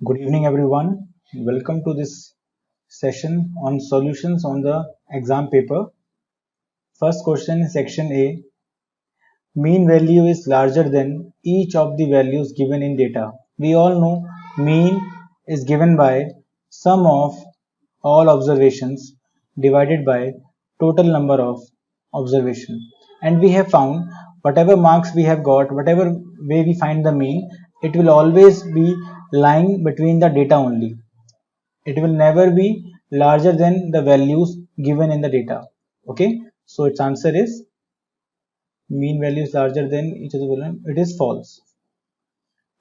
Good evening, everyone. Welcome to this session on solutions on the exam paper. First question, section A. Mean value is larger than each of the values given in data. We all know mean is given by sum of all observations divided by total number of observation. And we have found whatever marks we have got, whatever way we find the mean, it will always be lying between the data only. It will never be larger than the values given in the data. Okay, so its answer is mean value is larger than each of the value. It is false.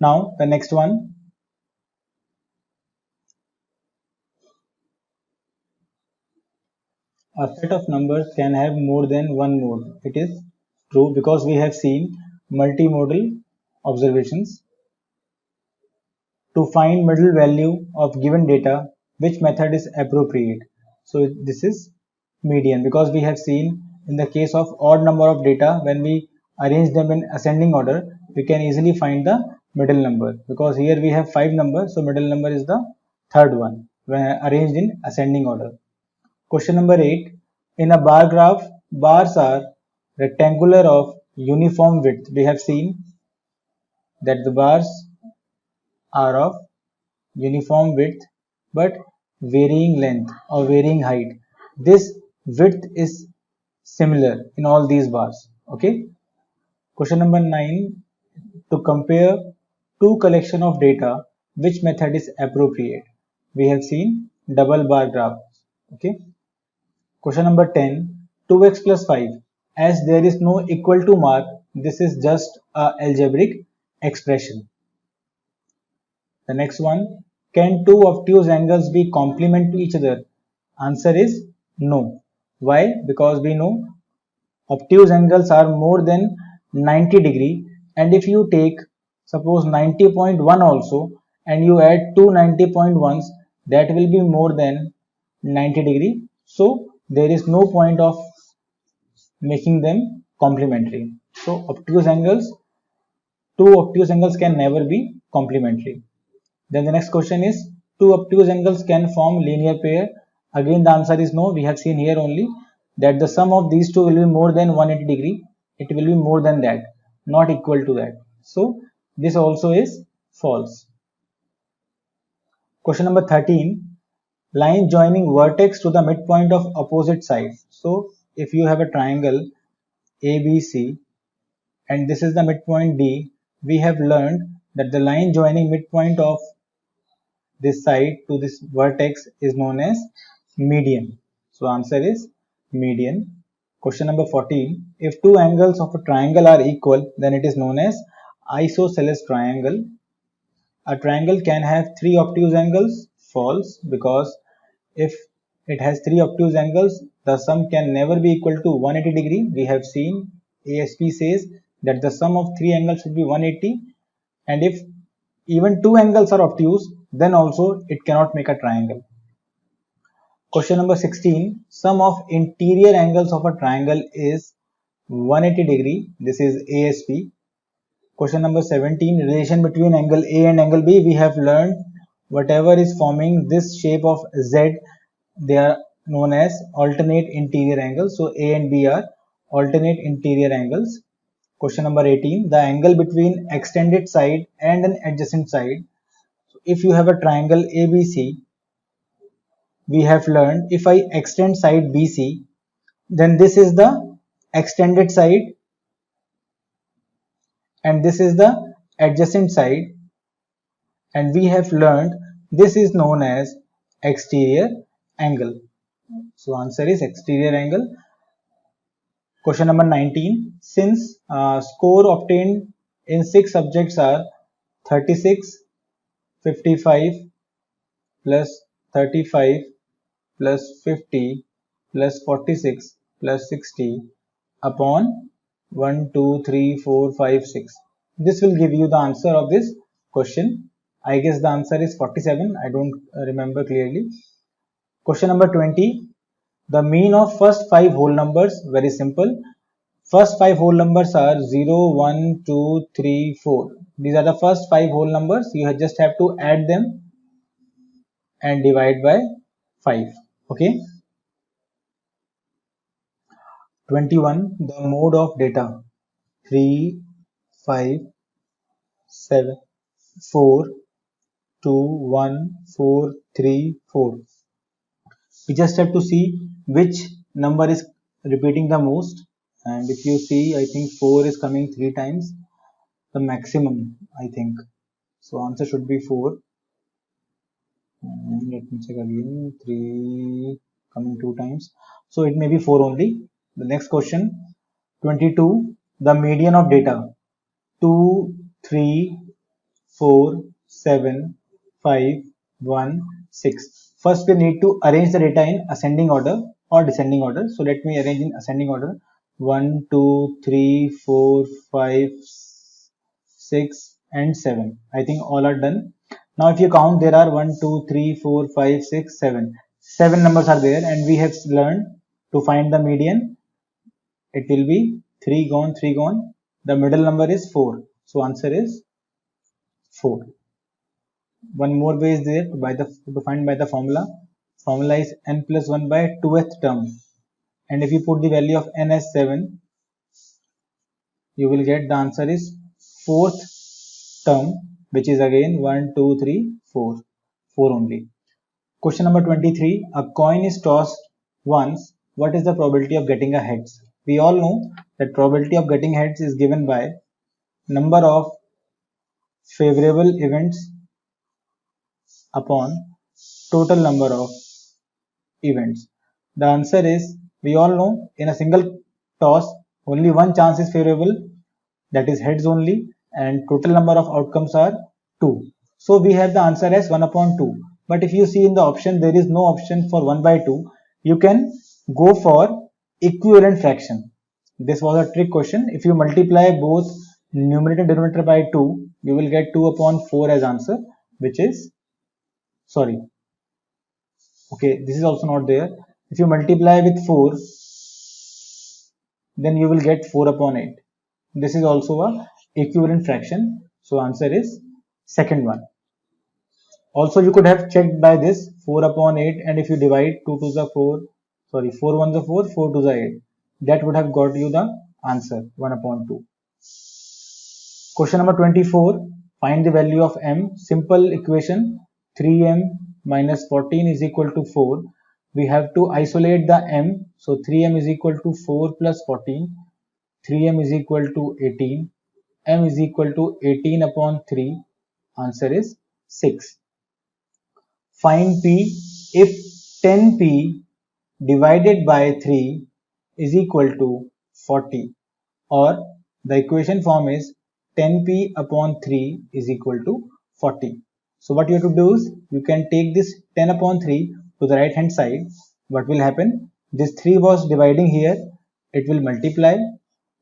Now the next one, a set of numbers can have more than one mode. It is true because we have seen multimodal observations. To find middle value of given data, which method is appropriate? So this is median, because we have seen in the case of odd number of data, when we arrange them in ascending order, we can easily find the middle number, because here we have 5 numbers, so middle number is the third one when arranged in ascending order. Question number 8. In a bar graph, bars are rectangular of uniform width. We have seen that the bars are of uniform width but varying length or varying height. This width is similar in all these bars. Okay. Question number 9. To compare two collection of data, which method is appropriate? We have seen double bar graph. Okay. Question number 10. 2x plus 5. As there is no equal to mark, this is just a algebraic expression. The next one, can two obtuse angles be complement to each other? Answer is no. Why? Because we know obtuse angles are more than 90 degree, and if you take suppose 90.1 also and you add two 90.1s, that will be more than 90 degree. So there is no point of making them complementary. So two obtuse angles can never be complementary. Then the next question is, two obtuse angles can form linear pair. Again the answer is no. We have seen here only that the sum of these two will be more than 180 degree. It will be more than that, not equal to that. So this also is false. Question number 13. Line joining vertex to the midpoint of opposite sides. So if you have a triangle ABC and this is the midpoint D, we have learned that the line joining midpoint of this side to this vertex is known as median. So answer is median. Question number 14. If two angles of a triangle are equal, then it is known as isosceles triangle. A triangle can have three obtuse angles. False, because if it has three obtuse angles, the sum can never be equal to 180 degree. We have seen ASP says that the sum of three angles should be 180, and if even two angles are obtuse, then also it cannot make a triangle. Question number 16. Sum of interior angles of a triangle is 180 degree. This is ASP. Question number 17. Relation between angle A and angle B. We have learned whatever is forming this shape of Z, they are known as alternate interior angles. So A and B are alternate interior angles. Question number 18. The angle between extended side and an adjacent side. So if you have a triangle ABC, we have learned if I extend side BC, then this is the extended side and this is the adjacent side, and we have learned this is known as exterior angle. So answer is exterior angle. Question number 19. Since score obtained in 6 subjects are 36, 55 plus 35 plus 50 plus 46 plus 60 upon 1, 2, 3, 4, 5, 6. This will give you the answer of this question. I guess the answer is 47. I don't remember clearly. Question number 20. The mean of first 5 whole numbers, very simple. First 5 whole numbers are 0, 1, 2, 3, 4. These are the first 5 whole numbers. You just have to add them and divide by 5. Okay. 21. The mode of data 3, 5, 7, 4, 2, 1, 4, 3, 4. We just have to see which number is repeating the most, and if you see, I think 4 is coming 3 times, the maximum, I think. So answer should be 4. Let me check again. 3 coming 2 times. So it may be 4 only. The next question. 22. The median of data. 2, 3, 4, 7, 5, 1, 6. First we need to arrange the data in ascending order or descending order. So let me arrange in ascending order. 1, 2, 3, 4, 5, 6 and 7. I think all are done. Now if you count, there are 1, 2, 3, 4, 5, 6, 7. 7 numbers are there, and we have learned to find the median. It will be 3 gone, 3 gone. The middle number is 4. So answer is 4. One more way is there to find by the formula. Formula is n plus 1 by 2th term. And if you put the value of n as 7, you will get the answer is 4th term, which is again 1, 2, 3, 4. 4 only. Question number 23. A coin is tossed once. What is the probability of getting a heads? We all know that probability of getting heads is given by number of favorable events upon total number of events. The answer is, we all know, in a single toss only one chance is favorable, that is heads only, and total number of outcomes are 2. So we have the answer as 1 upon 2. But if you see in the option, there is no option for 1 by 2. You can go for equivalent fraction. This was a trick question. If you multiply both numerator and denominator by 2, you will get 2 upon 4 as answer, which is, sorry, okay, this is also not there. If you multiply with 4, then you will get 4 upon 8. This is also a equivalent fraction. So answer is second one. Also you could have checked by this 4 upon 8, and if you divide 2 to the 4, sorry, 4 1 the 4, 4 to the 8, that would have got you the answer 1 upon 2. Question number 24. Find the value of m. Simple equation. 3m minus 14 is equal to 4. We have to isolate the m. So 3m is equal to 4 plus 14. 3m is equal to 18. M is equal to 18 upon 3. Answer is 6. Find p if 10p divided by 3 is equal to 40, or the equation form is 10p upon 3 is equal to 40. So what you have to do is, you can take this 10 upon 3 to the right hand side. What will happen? This 3 was dividing here, it will multiply.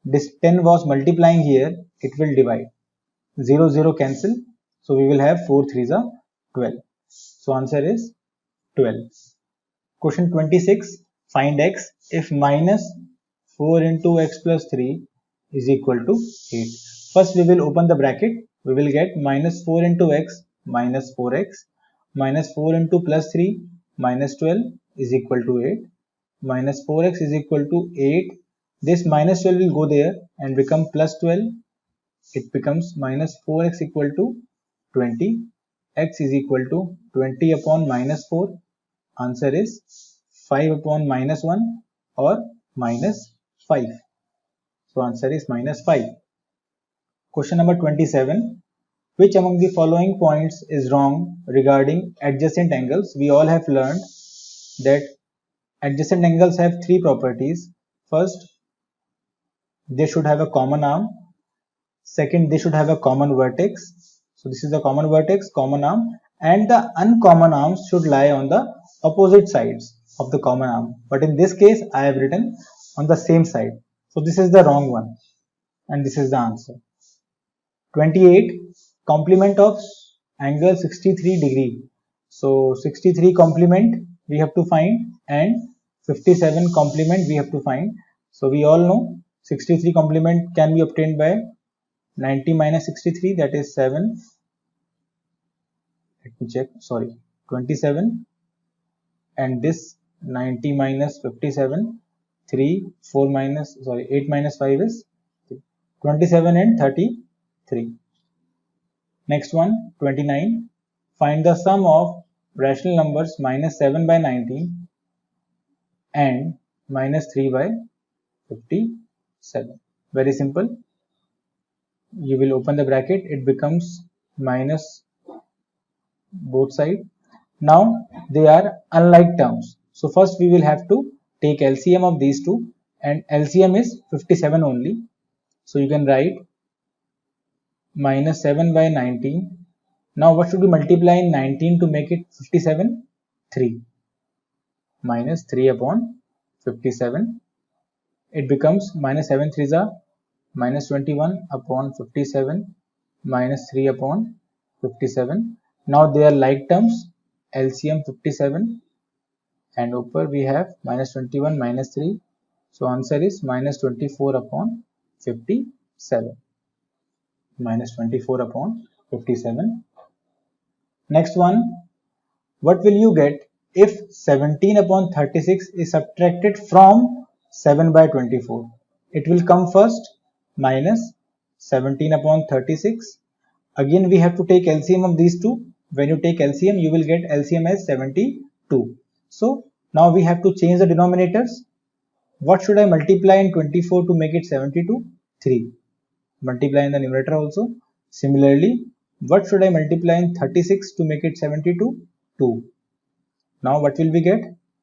This 10 was multiplying here, it will divide. 0 0 cancel, so we will have 4 3s are 12. So answer is 12. Question 26. Find x if minus 4 into x plus 3 is equal to 8. First we will open the bracket. We will get minus 4 into x minus 4x minus 4 into plus 3 minus 12 is equal to 8 minus 4x is equal to 8. This minus 12 will go there and become plus 12. It becomes minus 4x equal to 20. X is equal to 20 upon minus 4. Answer is 5 upon minus 1 or minus 5. So answer is minus 5. Question number 27. Which among the following points is wrong regarding adjacent angles? We all have learned that adjacent angles have 3 properties. First, they should have a common arm. Second, they should have a common vertex. So this is the common vertex, common arm, and the uncommon arms should lie on the opposite sides of the common arm. But in this case, I have written on the same side. So this is the wrong one, and this is the answer. 28. Complement of angle 63 degree. So 63 complement we have to find, and 57 complement we have to find. So we all know 63 complement can be obtained by 90 minus 63, that is 7. Let me check, sorry, 27, and this 90 minus 57, 8 minus 5 is 27 and 33. Next one, 29. Find the sum of rational numbers minus 7 by 19 and minus 3 by 57. Very simple. You will open the bracket, it becomes minus both sides. Now they are unlike terms. So first we will have to take LCM of these two, and LCM is 57 only. So you can write minus 7 by 19. Now what should we multiply in 19 to make it 57? 3. Minus 3 upon 57. It becomes minus 7 3s are minus 21 upon 57 minus 3 upon 57. Now they are like terms, LCM 57, and upper we have minus 21 minus 3. So answer is minus 24 upon 57. Minus 24 upon 57. Next one, what will you get if 17 upon 36 is subtracted from 7 by 24? It will come first, minus 17 upon 36. Again we have to take LCM of these two. When you take LCM, you will get LCM as 72. So now we have to change the denominators. What should I multiply in 24 to make it 72? 3. Multiply in the numerator also. Similarly, what should I multiply in 36 to make it 72? 2. Now what will we get?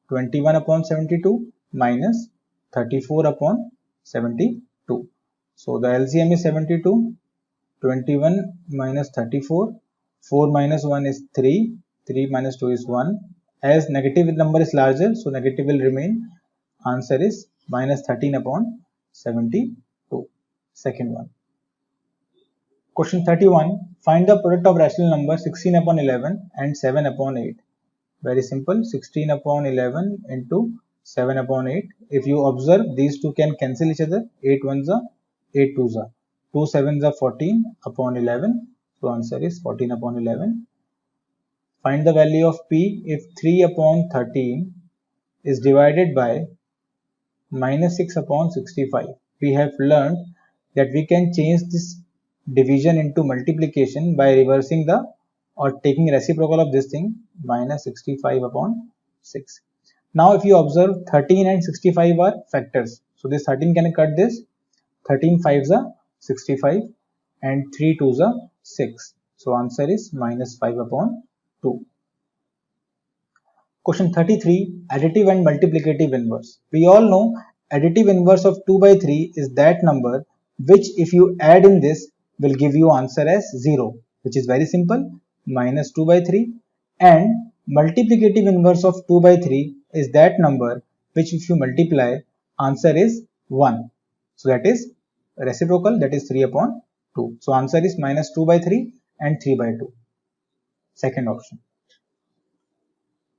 21 upon 72 minus 34 upon 72. So the LCM is 72. 21 minus 34. 4 minus 1 is 3. 3 minus 2 is 1. As negative number is larger, so negative will remain. Answer is minus 13 upon 72. Second one. Question 31. Find the product of rational numbers 16 upon 11 and 7 upon 8. Very simple. 16 upon 11 into 7 upon 8. If you observe, these two can cancel each other. 8 ones are 8 twos are. 2 sevens are 14 upon 11. So answer is 14 upon 11. Find the value of P if 3 upon 13 is divided by minus 6 upon 65. We have learned that we can change this division into multiplication by reversing the or taking reciprocal of this thing, minus 65 upon 6. Now if you observe, 13 and 65 are factors. So this 13 can cut this. 13 5s are 65 and 3 2s are 6. So answer is minus 5 upon 2. Question 33. Additive and multiplicative inverse. We all know additive inverse of 2 by 3 is that number which if you add in this will give you answer as 0, which is very simple, minus 2 by 3. And multiplicative inverse of 2 by 3 is that number which if you multiply, answer is 1. So that is reciprocal, that is 3 upon 2. So answer is minus 2 by 3 and 3 by 2. Second option.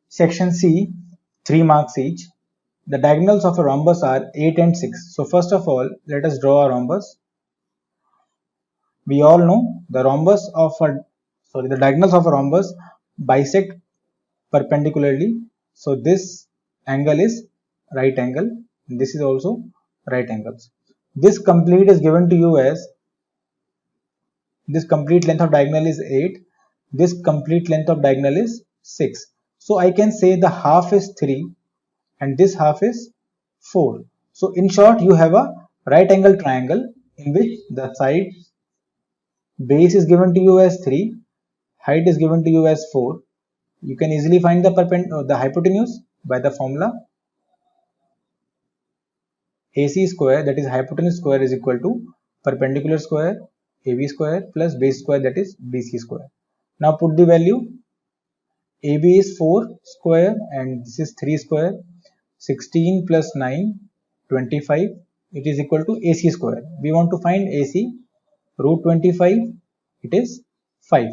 Section C, 3 marks each. The diagonals of a rhombus are 8 and 6. So first of all, let us draw a rhombus. We all know the diagonals of a rhombus bisect perpendicularly. So this angle is right angle. This is also right angles. This complete is given to you as, this complete length of diagonal is 8. This complete length of diagonal is 6. So I can say the half is 3 and this half is 4. So in short, you have a right angle triangle in which the side base is given to you as 3, height is given to you as 4. You can easily find the hypotenuse by the formula AC square, that is hypotenuse square, is equal to perpendicular square AB square plus base square, that is BC square. Now put the value. AB is 4 square and this is 3 square. 16 plus 9, 25. It is equal to AC square. We want to find AC. Root 25, it is 5.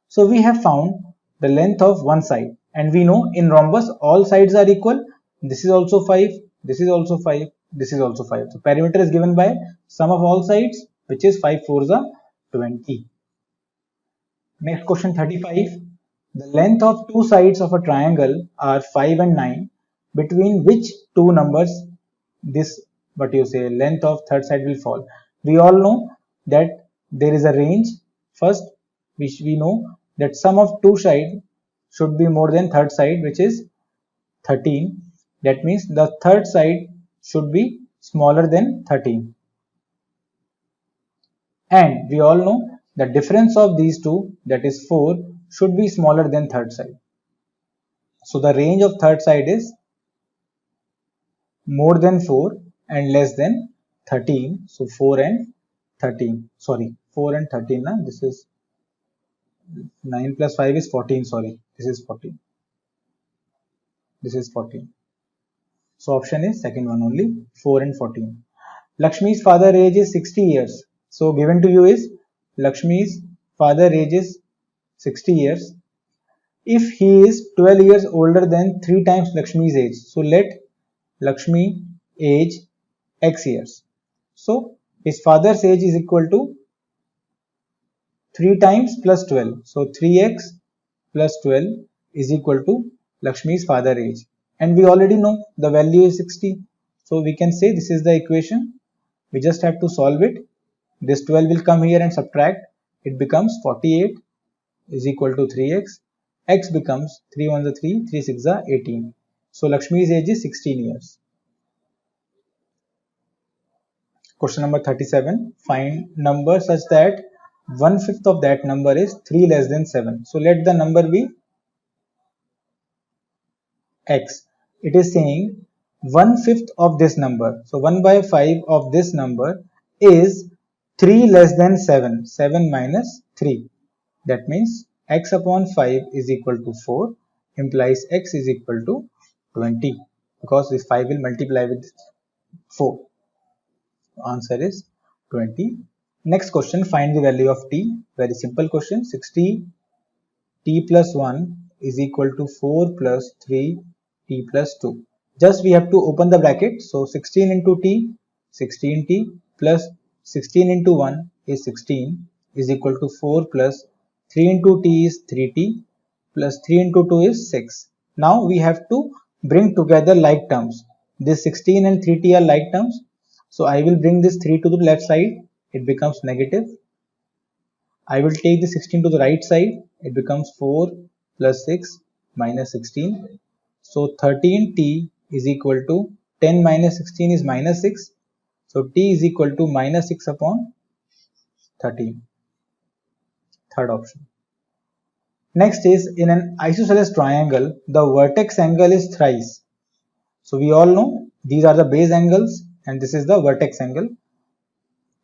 So we have found the length of one side, and we know in rhombus all sides are equal. This is also 5, this is also 5, this is also 5. So perimeter is given by sum of all sides, which is 5 4s are 20. Next question 35. The length of two sides of a triangle are 5 and 9, between which two numbers this length of third side will fall. We all know that there is a range. First, we know that sum of two sides should be more than third side, which is 13. That means the third side should be smaller than 13. And we all know the difference of these two, that is 4, should be smaller than third side. So the range of third side is more than 4 and less than 13. So 4 and 13. Sorry, 4 and 13. This is 9 plus 5 is 14. Sorry, this is 14. This is 14. So option is second one only, 4 and 14. Lakshmi's father age is 60 years. So given to you is Lakshmi's father age is 60 years. If he is 12 years older than 3 times Lakshmi's age, so let Lakshmi age x years. So his father's age is equal to 3 times plus 12. So 3x plus 12 is equal to Lakshmi's father age. And we already know the value is 60. So we can say this is the equation. We just have to solve it. This 12 will come here and subtract. It becomes 48 is equal to 3x. X becomes 3 1s are 3, 3 6s are 18. So Lakshmi's age is 16 years. Question number 37. Find number such that 1/5 of that number is 3 less than 7. So let the number be x. It is saying 1/5 of this number. So 1 by 5 of this number is 3 less than 7. 7 minus 3. That means x upon 5 is equal to 4, implies x is equal to 20, because this 5 will multiply with 4. Answer is 20. Next question, find the value of t. Very simple question. 60 t plus 1 is equal to 4 plus 3 t plus 2. Just we have to open the bracket. So 16 into t, 16t plus 16 into 1 is 16 is equal to 4 plus 3 into t is 3t plus 3 into 2 is 6. Now we have to bring together like terms. This 16 and 3t are like terms. So I will bring this 3 to the left side. It becomes negative. I will take the 16 to the right side. It becomes 4 plus 6 minus 16. So 13t is equal to 10 minus 16 is minus 6. So t is equal to minus 6 upon 13. Third option. Next is, in an isosceles triangle, the vertex angle is thrice. So we all know these are the base angles and this is the vertex angle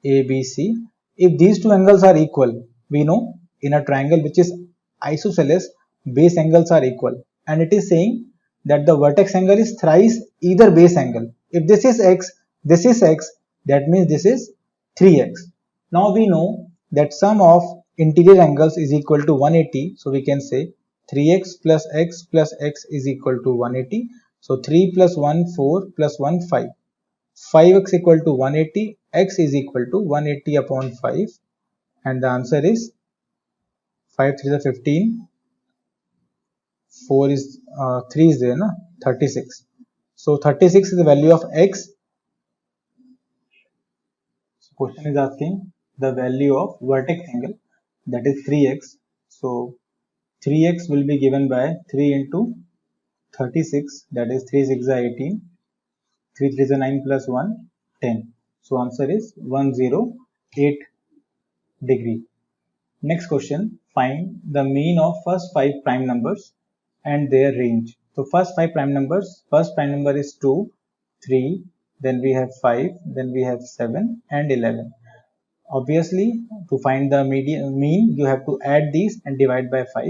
ABC. If these two angles are equal, we know in a triangle which is isosceles, base angles are equal, and it is saying that the vertex angle is thrice either base angle. If this is x, that means this is 3x. Now we know that sum of interior angles is equal to 180, so we can say 3x plus x is equal to 180. So 3 plus 1 4 plus 1 5. 5x equal to 180, x is equal to 180 upon 5, and the answer is 5 3 is 15, 4 is 3 is there, 36. So 36 is the value of x. So question is asking the value of vertex angle, that is 3x. So 3x will be given by 3 into 36, that is 3 6 are 18, 3 3 is 9 plus 1 10. So answer is 108 degree. Next question, find the mean of first 5 prime numbers and their range. So first 5 prime numbers, first prime number is 2, 3, then we have 5, then we have 7 and 11. Obviously, to find the mean, you have to add these and divide by 5.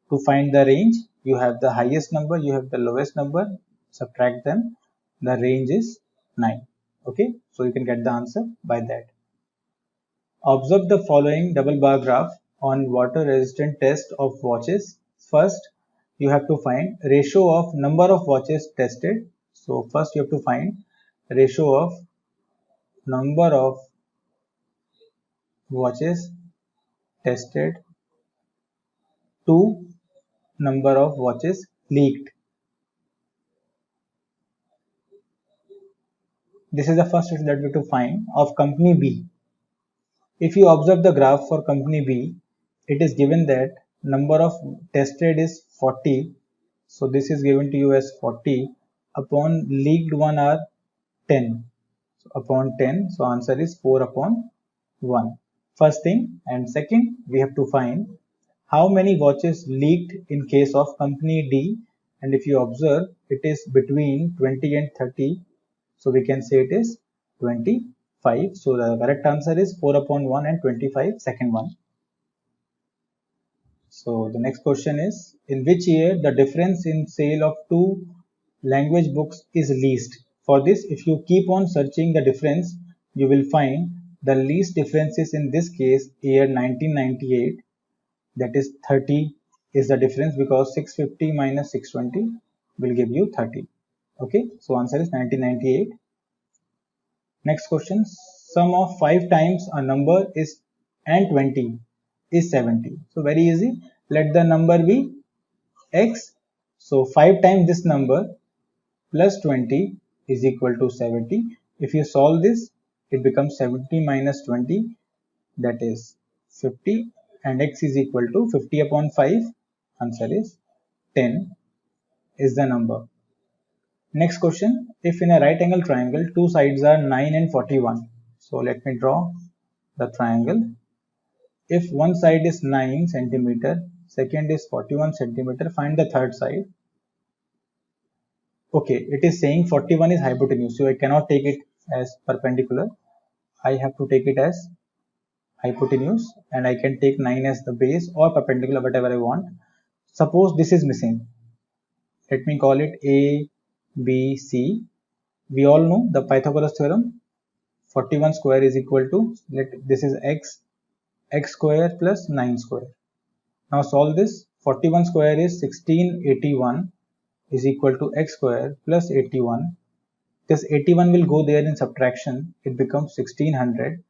To find the range, you have the highest number, you have the lowest number, subtract them. The range is 9. Okay, so you can get the answer by that. Observe the following double bar graph on water resistant test of watches. First, you have to find ratio of number of watches tested. So first you have to find ratio of number of watches tested to number of watches leaked. This is the first that we have to find of company B. If you observe the graph for company B, it is given that number of tested is 40. So this is given to you as 40 upon leaked one are 10. So upon 10, so answer is 4 upon 1. First thing, and second, we have to find how many watches leaked in case of company D, and if you observe it is between 20 and 30, so we can say it is 25. So the correct answer is 4 upon 1 and 25, second one. So the next question is, in which year the difference in sale of two language books is least? For this, if you keep on searching the difference, you will find the least differences in this case year 1998, that is 30 is the difference, because 650 minus 620 will give you 30. Okay, so answer is 1998. Next question, sum of 5 times a number is and 20 is 70. So very easy, let the number be x. So 5 times this number plus 20 is equal to 70. If you solve this, it becomes 70 minus 20, that is 50, and x is equal to 50 upon 5. Answer is 10 is the number. Next question, if in a right angle triangle two sides are 9 and 41. So let me draw the triangle. If one side is 9 centimeter, second is 41 centimeter, find the third side. Okay, it is saying 41 is hypotenuse, so I cannot take it as perpendicular. I have to take it as hypotenuse, and I can take 9 as the base or perpendicular, whatever I want. Suppose this is missing. Let me call it A, B, C. We all know the Pythagoras theorem. 41 square is equal to, this is x square plus 9 square. Now solve this. 41 square is 1681 is equal to x square plus 81. This 81 will go there in subtraction. It becomes 1600.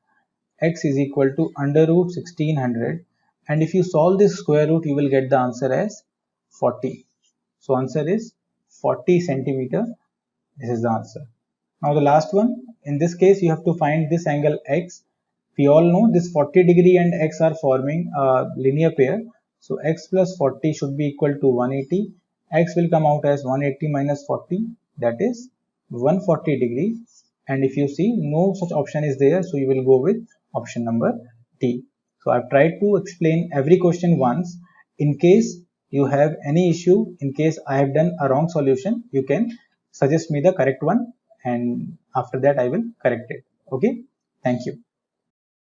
X is equal to under root 1600. And if you solve this square root, you will get the answer as 40. So answer is 40 centimeter. This is the answer. Now the last one. In this case, you have to find this angle x. We all know this 40 degree and x are forming a linear pair. So x plus 40 should be equal to 180. X will come out as 180 minus 40, that is 140 degree. And if you see no such option is there, so you will go with option number D. So I've tried to explain every question once. In case you have any issue, in case I have done a wrong solution, you can suggest me the correct one, and after that I will correct it. Okay, thank you.